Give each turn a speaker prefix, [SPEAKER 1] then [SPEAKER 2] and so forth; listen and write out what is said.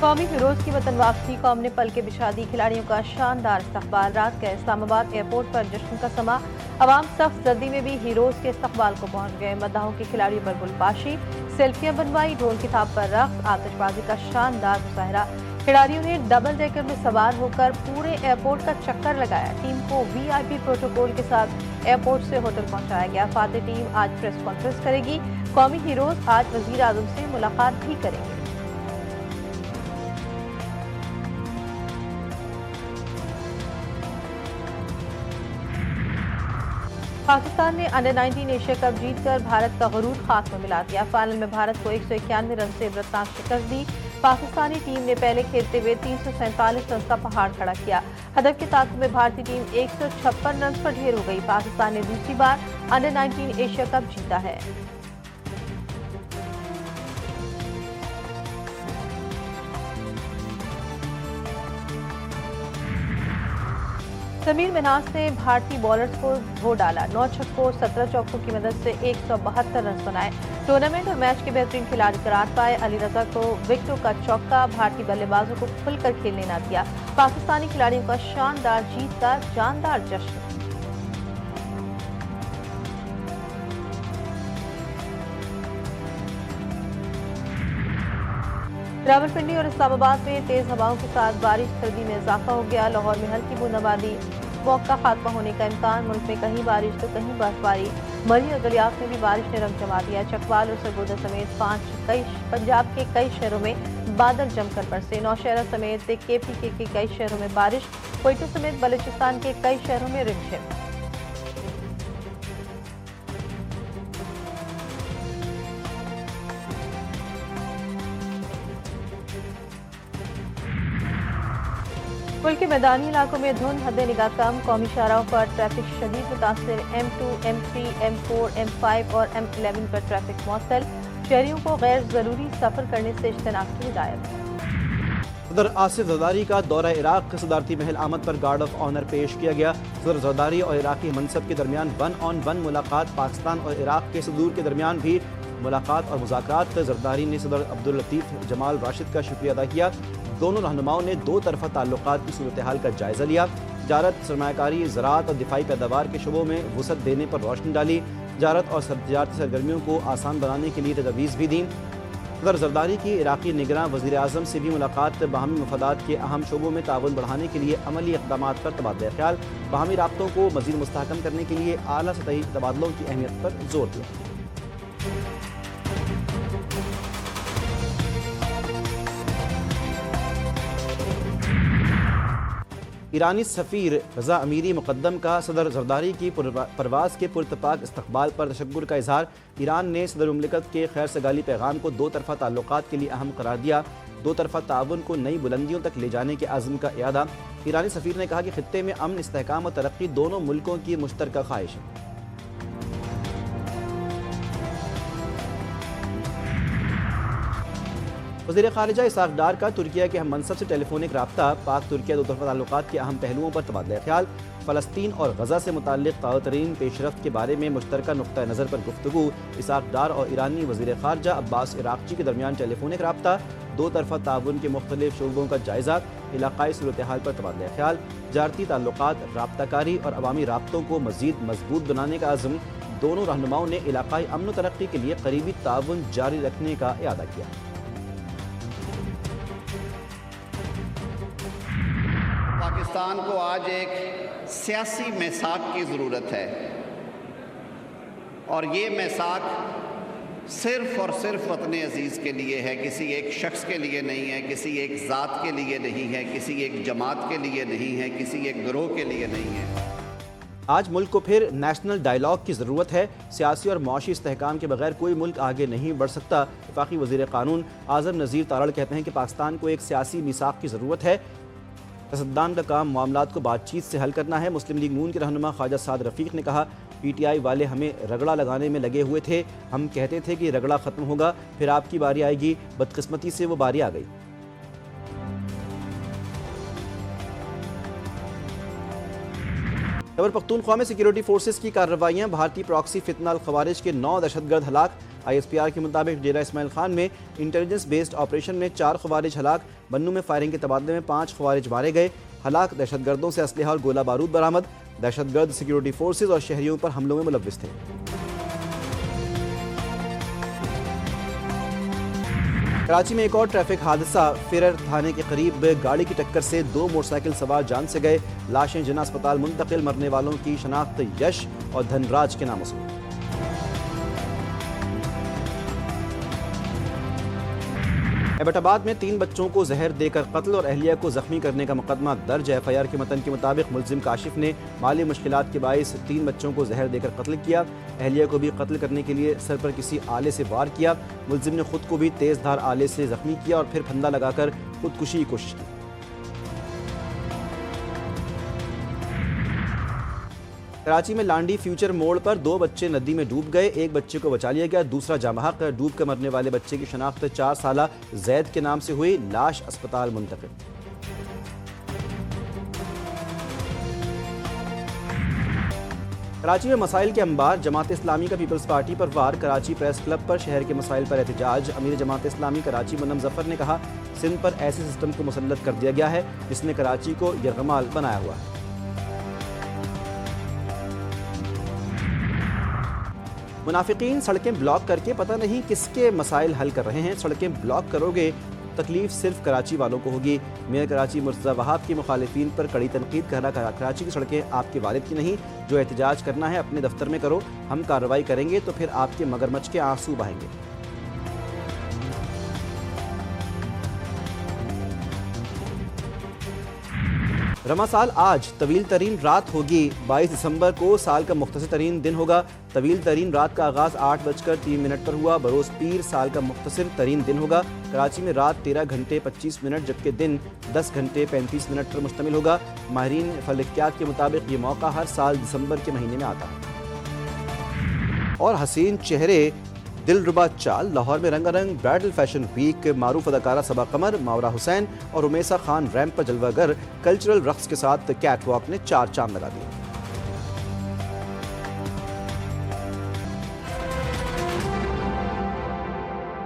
[SPEAKER 1] कौमी फिरोज की वतन वापसी, कौम ने पल के बिछा दी खिलाड़ियों का शानदार इस्तकबाल। रात का इस्लामाबाद एयरपोर्ट पर जश्न का समा, अवाम सख्त जर्दी में भी हीरोज के इस्तकबाल को पहुंच गए। मद्दाहों के खिलाड़ियों पर गुलपाशी, सेल्फियां बनवाई, ढोल की थाप पर रक्स, आतिशबाजी का शानदार मुजाहरा। खिलाड़ियों ने डबल डेकर में सवार होकर पूरे एयरपोर्ट का चक्कर लगाया। टीम को वीआईपी प्रोटोकॉल के साथ एयरपोर्ट से होटल पहुंचाया गया। फातेह टीम आज प्रेस कॉन्फ्रेंस करेगी। कौमी हीरोज आज वजीर आजम से मुलाकात भी करेंगे। पाकिस्तान ने अंडर 19 एशिया कप जीतकर भारत का गरूर खाक में मिला दिया। फाइनल में भारत को 191 रन से इबरतनाक शिकस्त दी। पाकिस्तानी टीम ने पहले खेलते हुए 347 रन का पहाड़ खड़ा किया। हदफ के ताक़ुब में भारतीय टीम 156 रन पर ढेर हो गई। पाकिस्तान ने दूसरी बार अंडर 19 एशिया कप जीता है। समीर मिन्हास ने भारतीय बॉलर्स को धो डाला। 9 छक्कों 17 चौकों की मदद से 172 रन बनाए। टूर्नामेंट और मैच के बेहतरीन खिलाड़ी करार पाए। अली रजा को विकेटों का चौका, भारतीय बल्लेबाजों को खुलकर खेलने न दिया। पाकिस्तानी खिलाड़ियों का शानदार जीत का जानदार जश्न। रावलपिंडी और इस्लामाबाद में तेज हवाओं के साथ बारिश, सर्दी में इजाफा हो गया। लाहौर में हल्की बूंदाबांदी, स्मॉग का खात्मा होने का इम्कान। मुल्क में कहीं बारिश तो कहीं बर्फबारी। मरी और गलियात में भी बारिश ने रंग जमा दिया। चकवाल और सरगोदा समेत पंजाब के कई शहरों में बादल जमकर बरसे। नौशहरा समेत KPK के कई शहरों में बारिश। क्वेटा समेत बलूचिस्तान के कई शहरों में रिमझिम। मुल्क के मैदानी इलाकों में धुंध, हद निगाह कम। कौमी शाहराहों पर ट्रैफिक शदीद मुतासर। M2, M3, M4, M5 और M11 पर ट्रैफिक मुअत्तल। शहरियों को गैर जरूरी सफर करने से इज्तनाब की हिदायत।
[SPEAKER 2] सदर आसिफ जरदारी का दौरा इराक, सदारती महल आमद पर गार्ड ऑफ ऑनर पेश किया गया। सदर जरदारी और इराकी मनसब के दरमियान 1-on-1 मुलाकात। पाकिस्तान और इराक के सदूर के दरमियान भी मुलाकात और मुज़ाकरात। जरदारी ने सदर अब्दुल लतीफ़ जमाल राशिद का शुक्रिया अदा किया। दोनों रहनुमाओं ने दो तरफा ताल्लुकात की सूरत हाल का जायजा लिया। तिजारत, सरमायाकारी, ज़राअत और दिफाई पैदावार के शुबों में वुसअत देने पर रोशनी डाली। तिजारत और तजारती सरगर्मियों को आसान बनाने के लिए तजवीज़ भी दी। सदर जरदारी की इराकी निगरान वज़ीर आज़म से भी मुलाकात। बाहमी मफादात के अहम शोबों में ताउन बढ़ाने के लिए अमली इक़दामात पर तबादला ख्याल। बाहमी राब्तों को मज़ीद मुस्तहकम करने के लिए आला सतही तबादलों की अहमियत पर जोर दिया। ईरानी सफ़ीर रज़ा अमीरी मुक़द्दम का सदर जरदारी की परवाज़ के पुरतपाक इस्तक़बाल पर तशक्कुर का इजहार। ईरान ने सदर मुमलिकत के खैर सगाली पैगाम को दो तरफ़ा ताल्लुकात के लिए अहम करार दिया। दो तरफ़ा ताउन को नई बुलंदियों तक ले जाने के आज़म का इरादा। ईरानी सफ़ीर ने कहा कि खित्ते में अमन, इस्तेहकाम और तरक्की दोनों मुल्कों की मुश्तरका ख्वाहिश है। वज़ीर ख़ारिजा इसाक़ डार का तुर्किया के हम मनसब से टेलीफोनिक रब्ता। पाक तुर्किया दो तरफ़ा ताल्लुकात के अहम पहलुओं पर तबादला ख्याल। फ़लस्तीन और गज़ा से मुताल्लिक़ ताज़ातरीन पेशरफ्त के बारे में मुश्तरका नुक़्ता नज़र पर गुफ्तगू। इसाक़ डार और ईरानी वज़ीर ख़ारिजा अब्बास इराक़ची के दरमियान टेलीफोनिक रब्ता। दो तरफ़ा ताउन के मुख्तलिफ़ शोबों का जायज़ा। इलाक़ाई सूरत हाल पर तबादला ख्याल। तिजारती ताल्लुकात, राब्ताकारी और अवामी राब्तों को मज़ीद मजबूत बनाने का आज़म। दोनों रहनुमाओं ने इलाक़ाई अमन व तरक्की के लिए करीबी ताउन जारी रखने का इरादा किया।
[SPEAKER 3] पाकिस्तान को आज एक सियासी मैसाक की ज़रूरत है और ये मैसाक सिर्फ़ और सिर्फ वतन अज़ीज़ के लिए है, किसी एक शख्स के लिए नहीं है, किसी एक ज़ात के लिए नहीं है, किसी एक जमात के लिए नहीं है, किसी एक गिरोह के लिए नहीं है।
[SPEAKER 2] आज मुल्क को फिर नेशनल डायलॉग की ज़रूरत है। सियासी और मुआशी इस्तेहकाम के बगैर कोई मुल्क आगे नहीं बढ़ सकता। वफाकी वज़ीर क़ानून आज़म नज़ीर तारड़ कहते हैं कि पाकिस्तान को एक सियासी मिसाक की ज़रूरत है। सियासतदान का काम मामलात को बातचीत से हल करना है। मुस्लिम लीग नून के रहनुमा ख्वाजा साद रफ़ीक ने कहा, PTI वाले हमें रगड़ा लगाने में लगे हुए थे। हम कहते थे कि रगड़ा ख़त्म होगा, फिर आपकी बारी आएगी। बदकिस्मती से वो बारी आ गई। खैबर पख्तूनख्वा में सिक्योरिटी फोर्सेस की कार्रवाइयाँ। भारतीय प्रॉक्सी फितना अल खवारिज के 9 दहशतगर्द हलाक। ISPR के मुताबिक डेरा इस्माइल खान में इंटेलिजेंस बेस्ड ऑपरेशन में 4 खवारिज हलाक, बन्नू में फायरिंग के तबादले में 5 खवारिज मारे गए। हलाक दहशतगर्दों से असलहा और गोला बारूद बरामद। दहशतगर्द सिक्योरिटी फोर्सेज और शहरियों पर हमलों में मुलव्विस थे। कराची में एक और ट्रैफिक हादसा। फिरर थाने के करीब गाड़ी की टक्कर से 2 मोटरसाइकिल सवार जान से गए। लाशें जिना अस्पताल मुंतकिल। मरने वालों की शनाख्त यश और धनराज के नामों से। एबटाबाद में 3 बच्चों को जहर देकर कत्ल और अहलिया को जख्मी करने का मुकदमा दर्ज। FIR के मतन के मुताबिक मुलजिम काशिफ ने माली मुश्किलात के बाइस 3 बच्चों को जहर देकर कत्ल किया। अहलिया को भी कत्ल करने के लिए सर पर किसी आले से वार किया। मुलजिम ने खुद को भी तेज धार आले से जख्मी किया और फिर फंदा लगाकर खुदकुशी की कोशिश की। कराची में लांडी फ्यूचर मोड़ पर 2 बच्चे नदी में डूब गए। एक बच्चे को बचा लिया गया, दूसरा जामहक। डूब कर मरने वाले बच्चे की शनाख्त 4 साला जैद के नाम से हुई। लाश अस्पताल मुंतकिल। कराची में मसाइल के अंबार। जमात इस्लामी का पीपल्स पार्टी पर वार। कराची प्रेस क्लब पर शहर के मसाइल पर एहतजाज। अमीर जमात इस्लामी कराची मुन्नम जफर ने कहा, सिंध पर ऐसे सिस्टम को मुसल्लत कर दिया गया है जिसने कराची को यरगमाल बनाया हुआ है। मुनाफिकीन सड़कें ब्लॉक करके पता नहीं किसके मसाइल हल कर रहे हैं। सड़कें ब्लॉक करोगे तकलीफ सिर्फ कराची वालों को होगी। मेयर कराची मुर्तज़ा वहाब की मुखालिफिन पर कड़ी तनकीद। कहना कराची की सड़कें आपके वालिद की नहीं। जो एहतजाज करना है अपने दफ्तर में करो, हम कार्रवाई करेंगे तो फिर आपके मगरमच्छ के आंसू बहेंगे। रमा साल आज तवील तरीन रात होगी। 22 दिसंबर को साल का मुख्तसर तरीन दिन होगा। तवील तरीन रात का आगाज़ 8:03 पर हुआ। बरोज़ पीर साल का मुख्तसर तरीन दिन होगा। कराची में रात 13 घंटे 25 मिनट जबकि दिन 10 घंटे 35 मिनट पर मुश्तमिल होगा। माहिरीन फलकियात के मुताबिक ये मौका हर साल दिसंबर के महीने में आता है। और हसीन चेहरे दिलरुबा चाल। लाहौर में रंगारंग ब्राइडल फैशन वीक। मारूफ अदाकारा सबा कमर, मावरा हुसैन और उमेसा खान रैंप पर जलवागर। कल्चरल रक्स के साथ कैट वॉक ने 4 चांद लगा दिए।